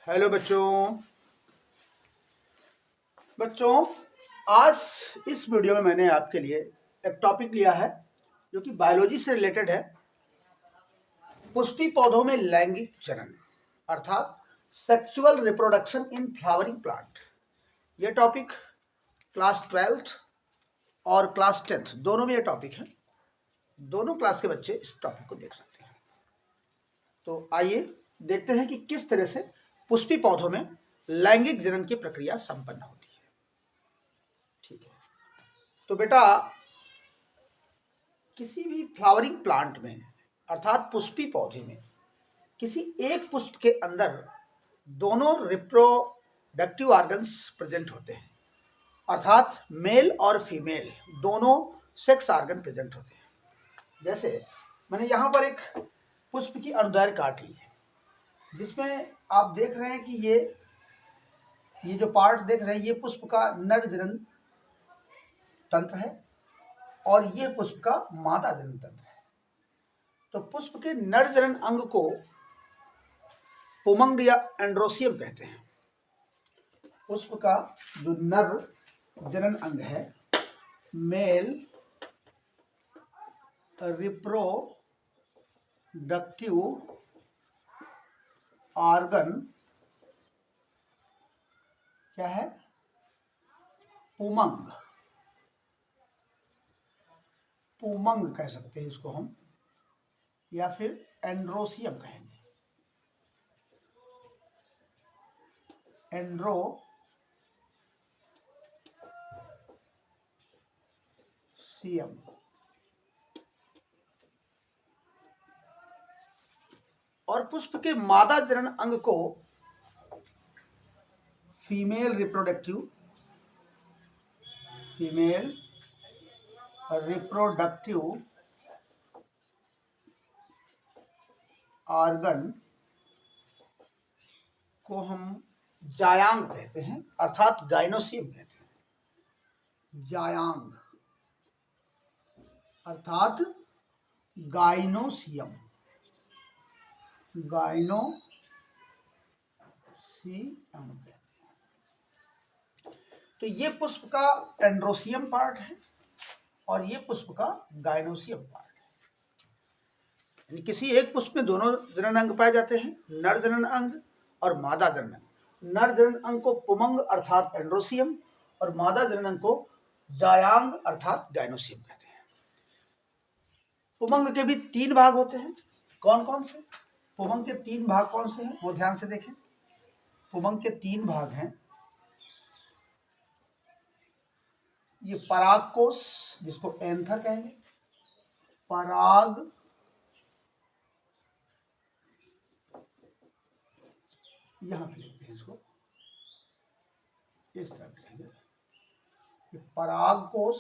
Hello बच्चों आज इस वीडियो में मैंने आपके लिए एक टॉपिक लिया है जो कि बायोलॉजी से रिलेटेड है। पुष्पी पौधों में लैंगिक जनन अर्थात sexual reproduction in flowering plant. ये टॉपिक क्लास 12th और क्लास 10th दोनों में ये टॉपिक है। दोनों क्लास के बच्चे इस टॉपिक को देख सकते हैं। तो आइए देखते हैं कि किस तरह से पुष्पी पौधों में लैंगिक जनन की प्रक्रिया संपन्न होती है। ठीक है, तो बेटा किसी भी फ्लावरिंग प्लांट में अर्थात पुष्पी पौधे में किसी एक पुष्प के अंदर दोनों रिप्रोडक्टिव ऑर्गन्स प्रेजेंट होते हैं, अर्थात मेल और फीमेल दोनों सेक्स ऑर्गन प्रेजेंट होते हैं। जैसे मैंने यहाँ पर एक पुष्प की अनुदैर्घ्य काट ली है, जिसमें आप देख रहे हैं कि ये जो पार्ट देख रहे हैं ये पुष्प का नर जनन तंत्र है और ये पुष्प का मादा जनन तंत्र है। तो पुष्प के नर जनन अंग को पुमंग या एंड्रोसियम कहते हैं। पुष्प का जो नर जनन अंग है, मेल रिप्रोडक्टिव ऑर्गन क्या है? पुमंग। पुमंग कह सकते हैं इसको हम, या फिर एंड्रोसियम कहेंगे। एंड्रोसियम। और पुष्प के मादा जनन अंग को फीमेल रिप्रोडक्टिव ऑर्गन को हम जायांग कहते हैं, अर्थात गाइनोसियम कहते हैं। जायांग अर्थात गाइनोसियम कहते हैं। तो ये पुष्प का एंड्रोसियम पार्ट है और ये पुष्प का गाइनोसियम पार्ट है। यानी किसी एक पुष्प में दोनों जनन अंग पाए जाते हैं, नर जनन अंग और मादा जनन अंग। नर जनन अंग को पुमंग अर्थात एंड्रोसियम और मादा जनन अंग को जायांग अर्थात गाइनोसियम कहते हैं। पुमंग के भी 3 भाग होते हैं। कौन कौन से? पुमंग के 3 भाग कौन से हैं वो ध्यान से देखें। पुमंग के 3 भाग हैं। ये पराग कोश, जिसको एंथर कहेंगे, पराग यहां पे लिखते हैं इसको, इस तरह लिखेंगे। ये पराग कोश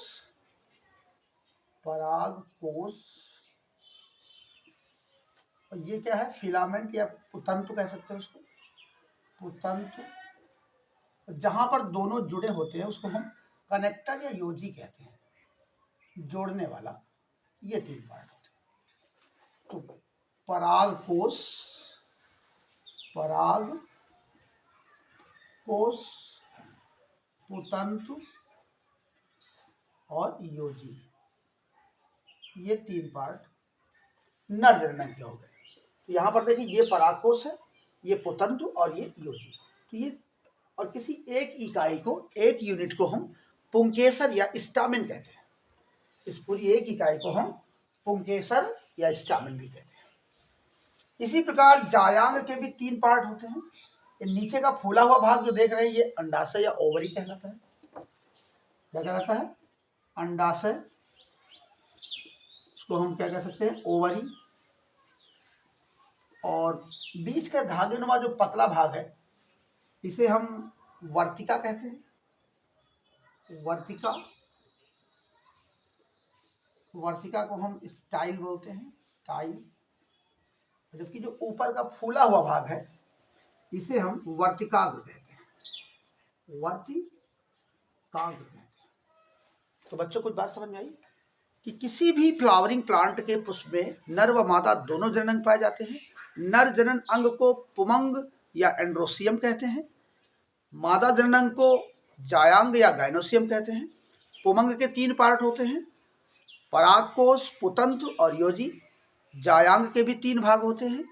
और ये क्या है? फिलामेंट या पुतंतु कह सकते हैं उसको, पुतंतु। जहां पर दोनों जुड़े होते हैं उसको हम कनेक्टर या योजी कहते हैं, जोड़ने वाला। ये 3 पार्ट होते हैं। तो पराग कोश, पुतंतु और योजी, ये 3 पार्ट नर जनन के हो गए। तो यहाँ पर देखिए ये परागकोश है, ये पुतंतु और ये योजी। तो ये और किसी एक इकाई को, एक यूनिट को हम पुंकेसर या स्टामिन कहते हैं। इस पूरी एक इकाई को हम पुंकेसर या स्टामिन भी कहते हैं। इसी प्रकार जायांग के भी 3 पार्ट होते हैं। ये नीचे का फूला हुआ भाग जो देख रहे हैं ये अंडाशय या ओवरी कहलाता है। क्या कहलाता है? अंडाशय। इसको हम क्या कह सकते हैं? ओवरी। और बीच का धागेनुमा जो पतला भाग है इसे हम वर्तिका कहते हैं। वर्तिका को हम स्टाइल बोलते हैं, स्टाइल। जबकि जो ऊपर का फूला हुआ भाग है इसे हम वर्तिकाग्र कहते हैं, वर्तिकाग्र कहते हैं। तो बच्चों कुछ बात समझ में आई कि किसी भी फ्लावरिंग प्लांट के पुष्प में नर व मादा दोनों जनन अंग पाए जाते हैं। नर जनन अंग को पुमंग या एंड्रोसियम कहते हैं। मादा जननांग को जायांग या गाइनोसियम कहते हैं। पुमंग के 3 पार्ट होते हैं, परागकोश, पुतंत्र और योजी। जायांग के भी 3 भाग होते हैं,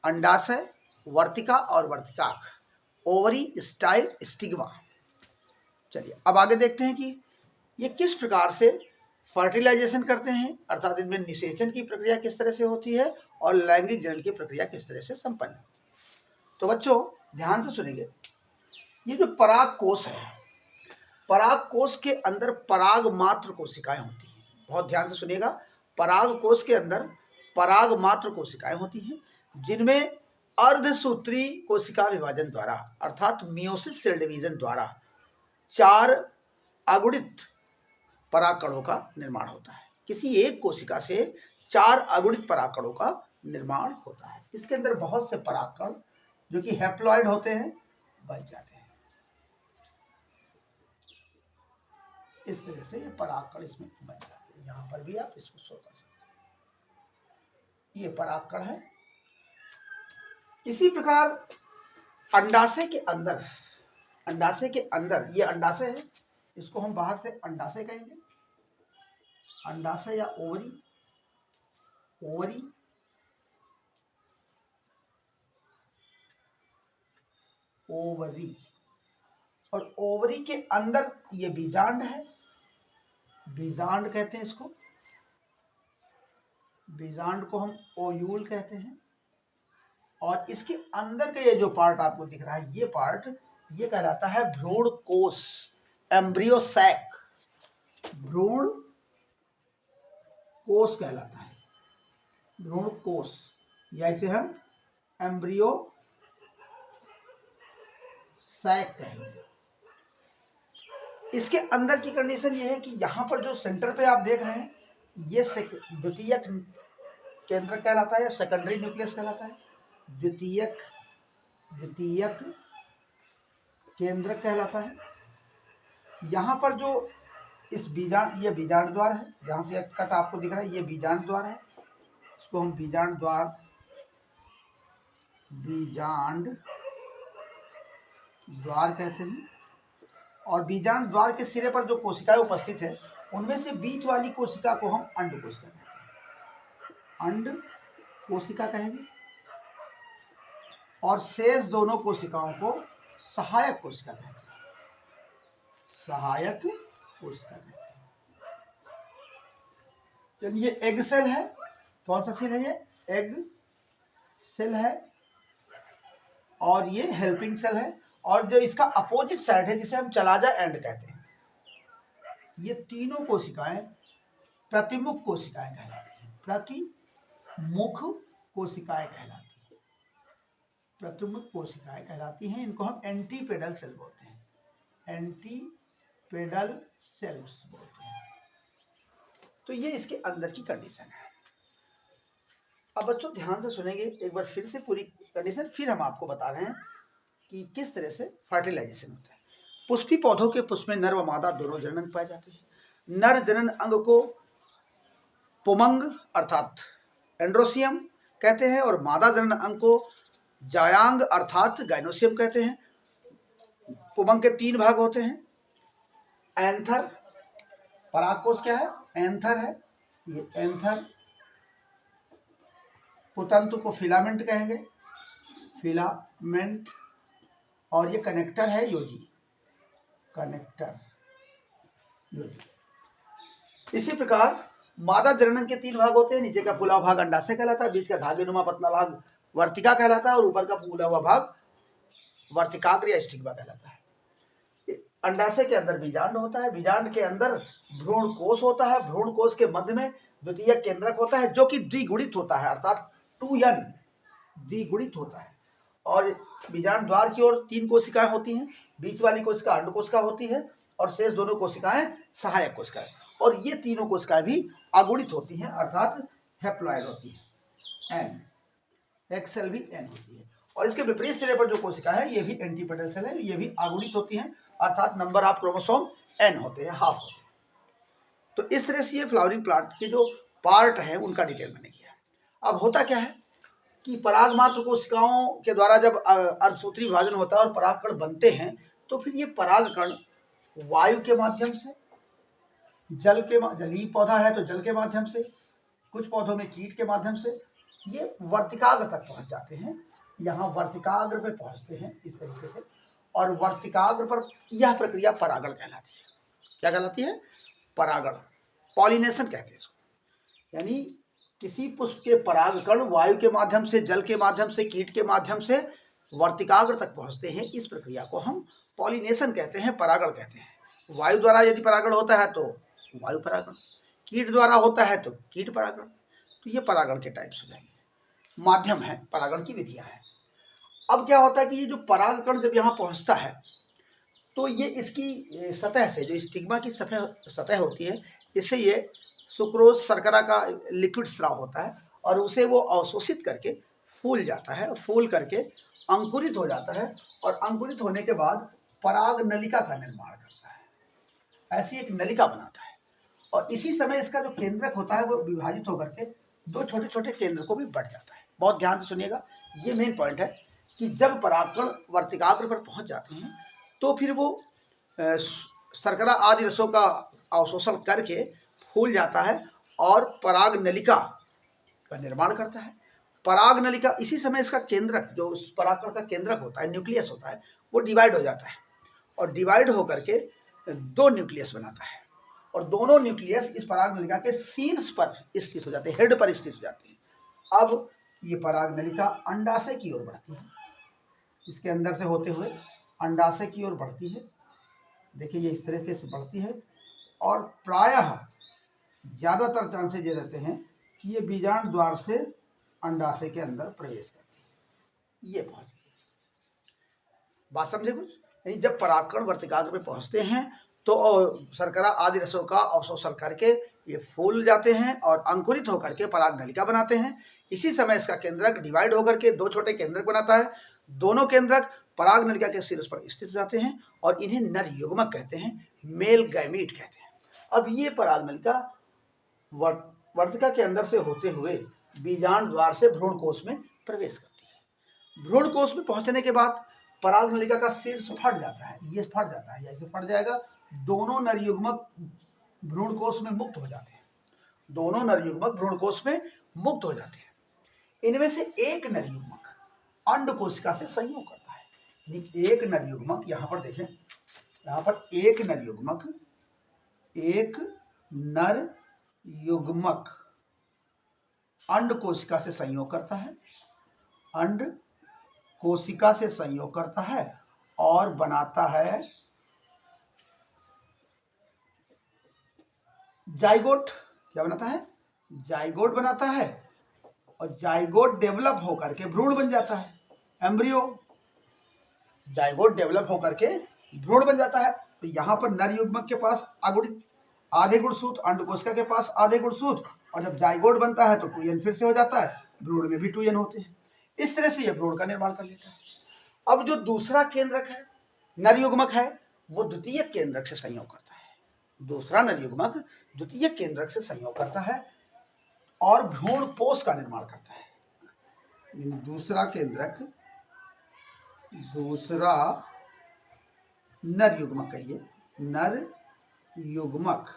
अंडाशय, वर्तिका और वर्तिकाक, ओवरी, स्टाइल, स्टिग्मा। चलिए अब आगे देखते हैं कि ये किस प्रकार से फर्टिलाइजेशन करते हैं, अर्थात इनमें निषेचन की प्रक्रिया किस तरह से होती है और लैंगिक जनन की प्रक्रिया किस तरह से संपन्न है। तो बच्चों ध्यान से सुनिए, ये जो पराग कोश है, पराग कोश के अंदर पराग मात्र कोशिकाएं होती हैं। बहुत ध्यान से सुनिएगा, पराग कोश के अंदर पराग मात्र कोशिकाएं होती हैं, जिनमें अर्धसूत्री कोशिका विभाजन द्वारा अर्थात मियोसिस सेल डिवीजन द्वारा 4 अगुणित परागकणों का निर्माण होता है। किसी एक कोशिका से 4 अगुणित परागकणों का निर्माण होता है। इसके अंदर बहुत से परागकण जो कि हैप्लॉइड होते हैं बच जाते हैं। इस तरह से ये परागकण इसमें बन जाते हैं। यहाँ पर भी आप इसको शो कर सकते हैं, ये परागकण है। इसी प्रकार अंडाशय के अंदर, अंडाशय के अंदर ये अंडाशय है, इसको हम बाहर से अंडाशय कहेंगे। अंडाशय या ओवरी, ओवरी, ओवरी, और ओवरी के अंदर ये बीजांड है, बीजांड कहते हैं इसको। बीजांड को हम ओयूल कहते हैं। और इसके अंदर का ये जो पार्ट आपको दिख रहा है, ये पार्ट ये कहलाता है भ्रूण कोश, एम्ब्रियो सैक, भ्रूण कोश कहलाता है, भ्रूण कोश, या इसे हम एम्ब्रियो सैक कहेंगे। इसके अंदर की कंडीशन ये है कि यहाँ पर जो सेंटर पे आप देख रहे हैं, ये द्वितीयक केंद्र कहलाता है या सेकेंडरी न्यूक्लियस कहलाता है। द्वितीयक केंद्र कहलाता है। यहाँ पर जो इस बीजांड, ये बीजांड द्वार है, जहाँ से एक कट आपको दिख रहा है, ये बीजांड द्वार है। इसको हम बीजांड द्वार कहते हैं। और बीजांड द्वार के सिरे पर जो कोशिकाएं उपस्थित है, उनमें से बीच वाली कोशिका को हम अंड कोशिका कहते हैं, अंड कोशिका कहेंगे। और शेष दोनों कोशिकाओं को सहायक कोशिका कहते हैं, सहायक कोशिका कहते हैं। तो ये एग सेल है, कौन सा सेल है, ये एग सेल है, और ये हेल्पिंग सेल है। और जो इसका अपोजिट साइड है, जिसे हम चलाजा एंड कहते हैं, ये तीनों कोशिकाएं प्रतिमुख कोशिकाएं कहलाती हैं, प्रतिमुख कोशिकाएं कहलाती हैं, प्रतिमुख कोशिकाएं कहलाती हैं। इनको हम एंटीपेडल सेल बोलते हैं, एंटीपेडल सेल्स बोलते हैं। तो ये इसके अंदर की कंडीशन है। अब बच्चों ध्यान से सुनेंगे एक बार फिर से पूरी कंडीशन, फिर हम आपको बता रहे हैं कि किस तरह से फर्टिलाइजेशन होता है। पुष्पी पौधों के पुष्प में नर व मादा दोनों जनन अंग पाए जाते हैं। नर जनन अंग को पुमंग अर्थात एंड्रोसियम कहते हैं और मादा जनन अंग को जायांग अर्थात गाइनोसियम कहते हैं। पुमंग के 3 भाग होते हैं, एंथर, परागकोश क्या है, एंथर है, ये एंथर। पुतंतु को फिलामेंट कहेंगे, फिलामेंट। और ये कनेक्टर है, योजी, कनेक्टर, योजी। इसी प्रकार मादा जनन के 3 भाग होते हैं। नीचे का फूला हुआ भाग अंडाशय कहलाता है, बीच का धागेनुमा पतला भाग वर्तिका कहलाता है और ऊपर का फूला हुआ भाग वर्तिकाग्र या स्टिग्मा कहलाता है। अंडाशय के अंदर बीजांड होता है, बीजांड के अंदर भ्रूण कोश होता है, भ्रूण कोश के मध्य में द्वितीयक केंद्रक होता है जो कि द्विगुणित होता है, अर्थात 2n द्विगुणित होता है। और बीजांड द्वार की ओर 3 कोशिकाएं होती हैं, बीच वाली कोशिका अंड कोशिका होती है और शेष दोनों कोशिकाएं सहायक कोशिकाएं। और ये तीनों कोशिकाएं भी अगुणित होती हैं, अर्थात हैप्लॉइड होती हैं, n, एक्सेल भी n होती है। और इसके विपरीत सिरे पर जो कोशिका है, ये भी एंटीपेडल सेल है, ये भी अगुणित होती हैं, अर्थात नंबर ऑफ क्रोमोसोम n होते हैं, हाफ होते हैं। तो इस तरह से ये फ्लावरिंग प्लांट के जो पार्ट हैं उनका डिटेल मैंने किया। अब होता क्या है, कि पराग मात्र कोशिकाओं के द्वारा जब अर्धसूत्री विभाजन होता है और परागकण बनते हैं, तो फिर ये परागकण वायु के माध्यम से, जलीय पौधा है तो जल के माध्यम से, कुछ पौधों में कीट के माध्यम से ये वर्तिकाग्र तक पहुंच जाते हैं। यहाँ वर्तिकाग्र पे पहुंचते हैं इस तरीके से, और वर्तिकाग्र पर यह प्रक्रिया परागण कहलाती है। क्या कहलाती है? परागण, पॉलिनेशन कहते हैं इसको। यानी किसी पुष्प के परागकण वायु के माध्यम से, जल के माध्यम से, कीट के माध्यम से वर्तिकाग्र तक पहुंचते हैं। इस प्रक्रिया को हम पॉलिनेशन कहते हैं, परागण कहते हैं। वायु द्वारा यदि परागण होता है तो वायु परागण, कीट द्वारा होता है तो कीट परागण। तो ये परागण के टाइप्स हो जाएंगे, माध्यम है, परागण की विधियां हैं। अब क्या होता है कि ये जो परागकण जब यहाँ पहुँचता है तो ये इसकी सतह से, जो स्टिग्मा की सतह होती है, इससे ये सुक्रोज शर्करा का लिक्विड स्राव होता है और उसे वो अवशोषित करके फूल जाता है, फूल करके अंकुरित हो जाता है, और अंकुरित होने के बाद पराग नलिका का निर्माण करता है। ऐसी एक नलिका बनाता है, और इसी समय इसका जो केंद्रक होता है वो विभाजित होकर के दो छोटे छोटे केंद्रकों में बढ़ जाता है। बहुत ध्यान से सुनिएगा, ये मेन पॉइंट है कि जब परागकण वर्तिकाग्र पर पहुंच जाते हैं तो फिर वो शर्करा आदि रसों का अवशोषण करके फूल जाता है और पराग नलिका का निर्माण करता है। पराग नलिका, इसी समय इसका केंद्रक, जो उस परागकण का केंद्रक होता है, न्यूक्लियस होता है, वो डिवाइड हो जाता है, और डिवाइड होकर के दो न्यूक्लियस बनाता है, और दोनों न्यूक्लियस इस पराग नलिका के शीर्ष पर स्थित हो जाते हैं, हेड पर स्थित हो जाते हैं। अब ये पराग नलिका अंडाशय की ओर बढ़ती है, इसके अंदर से होते हुए अंडाशय की ओर बढ़ती है। देखिए ये इस तरीके से बढ़ती है, और प्रायः ज़्यादातर चांसेज ये रहते हैं कि ये बीजांड द्वार से अंडाशय के अंदर प्रवेश करती है। ये पहुंच गई, बात समझे कुछ? यानी जब परागकण वर्तिकाग्र में पहुंचते हैं तो शर्करा आदि रसों का अवशोषण करके ये फूल जाते हैं और अंकुरित होकर के पराग नलिका बनाते हैं। इसी समय इसका केंद्रक डिवाइड होकर के दो छोटे केंद्रक बनाता है। दोनों केंद्रक पराग नलिका के शीर्ष पर स्थित हो जाते हैं, और इन्हें नर युग्मक कहते हैं, मेल गैमीट कहते हैं। अब ये पराग नलिका वर्तिका के अंदर से होते हुए बीजांड द्वार से भ्रूण कोश में प्रवेश करती है। भ्रूण कोश में पहुंचने के बाद पराग नलिका का शीर्ष फट जाता है, ये फट जाता है, ऐसे फट जाएगा। दोनों नर युग्मक भ्रूण कोश में मुक्त हो जाते हैं, दोनों नर युग्मक भ्रूण कोश में मुक्त हो जाते हैं। इनमें से एक नर युग्मक अंड कोशिका से संयोग करता है। एक नर युग्मक, यहाँ पर देखें, यहाँ पर एक नर युग्मक अंड कोशिका से संयोग करता है, अंड कोशिका से संयोग करता है और बनाता है जाइगोट। क्या बनाता है? जाइगोट बनाता है, और जाइगोट डेवलप होकर के भ्रूण बन जाता है, एम्ब्रियो। जाइगोट डेवलप होकर के भ्रूण बन जाता है। तो यहाँ पर नर युग्मक के पास अगुणित आधे गुणसूत्र, अंड कोशिका के पास आधे गुणसूत्र, और जब जाइगोट बनता है तो 2n फिर से हो जाता है, भ्रूण में भी 2n होते हैं। इस तरह से यह भ्रूण का निर्माण कर लेता है। अब जो दूसरा केंद्रक है, नर युग्मक है, वो द्वितीय केंद्रक से संयोग करता है। दूसरा नर युग्मक द्वितीय केंद्रक से संयोग करता है और भ्रूण पोष का निर्माण करता है। दूसरा केंद्रक, दूसरा नर युग्मक, कहिए नर युग्मक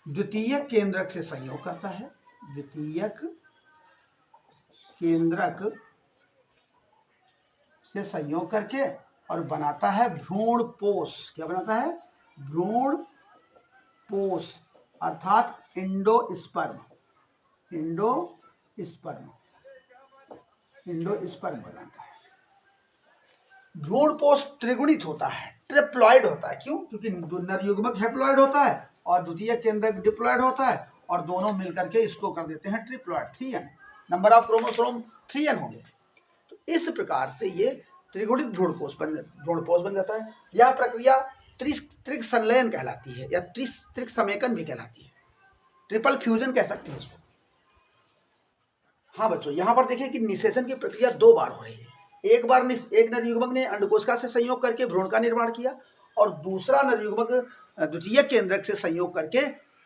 द्वितीय केंद्रक से संयोग करता है, द्वितीयक केंद्रक से संयोग करके और बनाता है भ्रूण पोष। क्या बनाता है? भ्रूण पोष, अर्थात एंडोस्पर्म बनाता है। भ्रूण पोष त्रिगुणित होता है, ट्रिप्लॉइड होता है। क्यों? क्योंकि नर युग्मक हैप्लॉइड होता है और द्वितीय केंद्रक डिप्लॉइड होता है, और दोनों मिलकर के इसको कर देते हैं triploid, 3n। Number of chromosome 3n होंगे। तो इस प्रकार से ये त्रिगुणित भ्रूण पोष बन जाता है। यह प्रक्रिया त्रिक संलयन कहलाती है, या त्रिक समेकन भी कहलाती है, ट्रिपल फ्यूजन कह सकते हैं इसको। हाँ बच्चों, यहाँ पर देखिए कि निषेचन की प्रक्रिया 2 बार हो रही है। एक बार एक नर युग्मक ने अंडकोशिका से संयोग करके भ्रूण का निर्माण किया, और दूसरा नर युग्मक द्वितीय केंद्रक से संयोग करके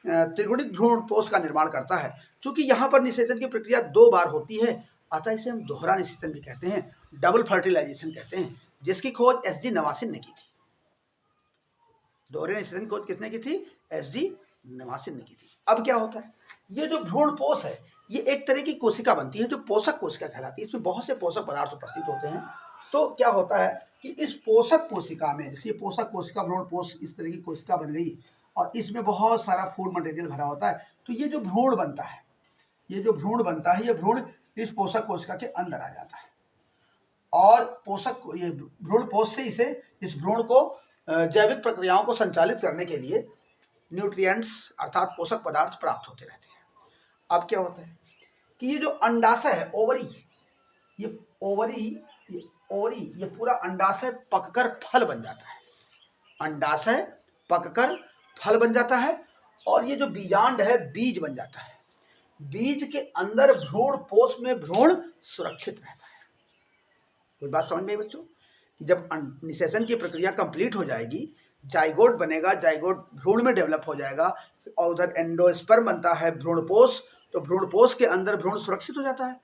त्रिगुणित भ्रूणपोष का निर्माण करता है। चूंकि यहाँ पर निषेचन की प्रक्रिया 2 बार होती है, अतः इसे हम दोहरा निषेचन भी कहते हैं, डबल फर्टिलाइजेशन कहते हैं, जिसकी खोज एस जी नवासिन ने की थी। दोहरे निषेचन की खोज किसने की थी? एस जी नवासिन ने की थी। अब क्या होता है, ये जो भ्रूणपोष है ये एक तरह की कोशिका बनती है जो पोषक कोशिका कहलाती है। इसमें बहुत से पोषक पदार्थ उपस्थित होते हैं। तो क्या होता है कि इस पोषक कोशिका में, जैसे ये पोषक कोशिका भ्रूणपोष इस तरह की कोशिका बन गई और इसमें बहुत सारा फूड मटेरियल भरा होता है, तो ये जो भ्रूण बनता है, ये जो भ्रूण बनता है, ये भ्रूण इस पोषक कोशिका के अंदर आ जाता है और ये भ्रूणपोष से इस भ्रूण को जैविक प्रक्रियाओं को संचालित करने के लिए न्यूट्रिएंट्स अर्थात पोषक पदार्थ प्राप्त होते रहते हैं। अब क्या होता है कि ये जो अंडाशय है, ओवरी, ये पूरा अंडाशय पककर फल बन जाता है। अंडाशय पककर फल बन जाता है और ये जो बीजांड है बीज बन जाता है। बीज के अंदर भ्रूणपोष में भ्रूण सुरक्षित रहता है। कोई बात समझ में आई बच्चों? कि जब निषेचन की प्रक्रिया कंप्लीट हो जाएगी, जाइगोट बनेगा, जाइगोट भ्रूण में डेवलप हो जाएगा और उधर एंडोस्पर्म बनता है भ्रूणपोष, तो भ्रूणपोष के अंदर भ्रूण सुरक्षित हो जाता है,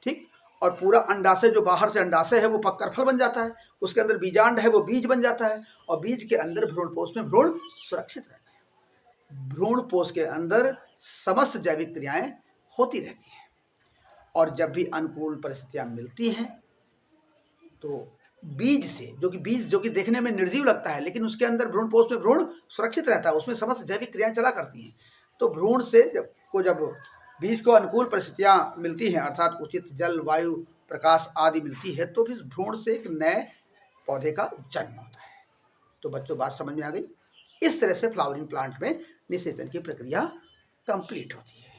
ठीक। और पूरा अंडाशय जो बाहर से अंडाशय है वो पककर फल बन जाता है, उसके अंदर बीजांड है वो बीज बन जाता है और बीज के अंदर भ्रूणपोष में भ्रूण सुरक्षित रहता है। भ्रूणपोष के अंदर समस्त जैविक क्रियाएं होती रहती हैं और जब भी अनुकूल परिस्थितियां मिलती हैं तो बीज जो कि देखने में निर्जीव लगता है लेकिन उसके अंदर भ्रूणपोष में भ्रूण सुरक्षित रहता है, उसमें समस्त जैविक क्रियाएं चला करती हैं। तो भ्रूण से जब बीज को अनुकूल परिस्थितियां मिलती हैं अर्थात उचित जल, वायु, प्रकाश आदि मिलती है, तो फिर भ्रूण से एक नए पौधे का जन्म होता है। तो बच्चों बात समझ में आ गई? इस तरह से फ्लावरिंग प्लांट में निषेचन की प्रक्रिया कंप्लीट होती है,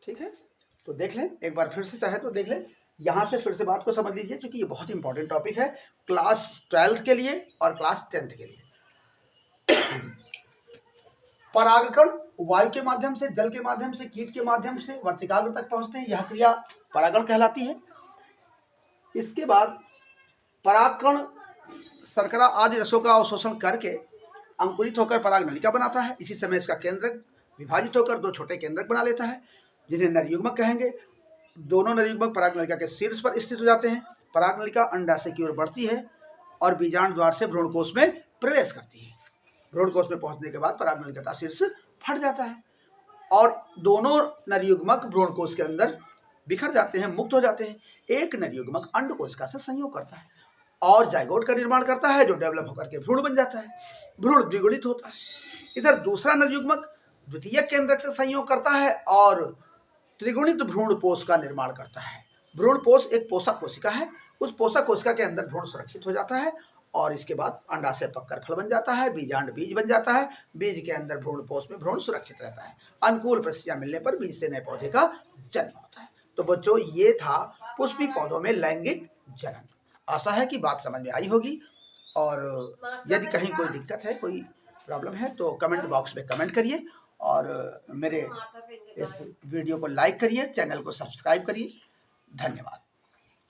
ठीक है। तो देख लें एक बार फिर से, चाहे तो देख लें, यहाँ से फिर से बात को समझ लीजिए क्योंकि ये बहुत इंपॉर्टेंट टॉपिक है क्लास 12th के लिए और क्लास 10th के लिए। परागकण वायु के माध्यम से, जल के माध्यम से, कीट के माध्यम से वर्तिकाग्र तक पहुंचते हैं, यह क्रिया परागण कहलाती है। इसके बाद परागकण शर्करा आदि रसों का अवशोषण करके अंकुरित होकर पराग नलिका बनाता है। इसी समय इसका केंद्रक विभाजित होकर 2 छोटे केंद्रक बना लेता है जिन्हें नरयुग्मक कहेंगे। दोनों नरयुग्मक पराग नलिका के शीर्ष पर स्थित हो जाते हैं। पराग नलिका अंडाशय की ओर बढ़ती है और बीजांड द्वार से भ्रूणकोश में प्रवेश करती है। भ्रूणकोश में पहुंचने के बाद पराग नलिका का शीर्ष फट जाता है और दोनों नरयुग्मक भ्रूणकोश के अंदर बिखर जाते हैं, मुक्त हो जाते हैं। एक नरयुग्मक अंडकोशिका से संयोग करता है और जाइगोट का निर्माण करता है जो डेवलप होकर के भ्रूण बन जाता है। भ्रूण द्विगुणित होता है। इधर दूसरा नरयुग्मक द्वितीय केंद्रक से संयोग करता है और त्रिगुणित भ्रूणपोष का निर्माण करता है। भ्रूणपोष एक पोषक कोशिका है, उस पोषक कोशिका के अंदर भ्रूण सुरक्षित हो जाता है और इसके बाद अंडाशय पककर फल बन जाता है, बीजांड बीज बन जाता है, बीज के अंदर भ्रूणपोष में भ्रूण सुरक्षित रहता है। अनुकूल परिस्थितियां मिलने पर बीज से नए पौधे का जन्म होता है। तो बच्चों ये था पुष्पी पौधों में लैंगिक जनन। आशा है कि बात समझ में आई होगी और यदि कहीं कोई दिक्कत है, कोई प्रॉब्लम है तो कमेंट बॉक्स में कमेंट करिए और मेरे इस वीडियो को लाइक करिए, चैनल को सब्सक्राइब करिए। धन्यवाद।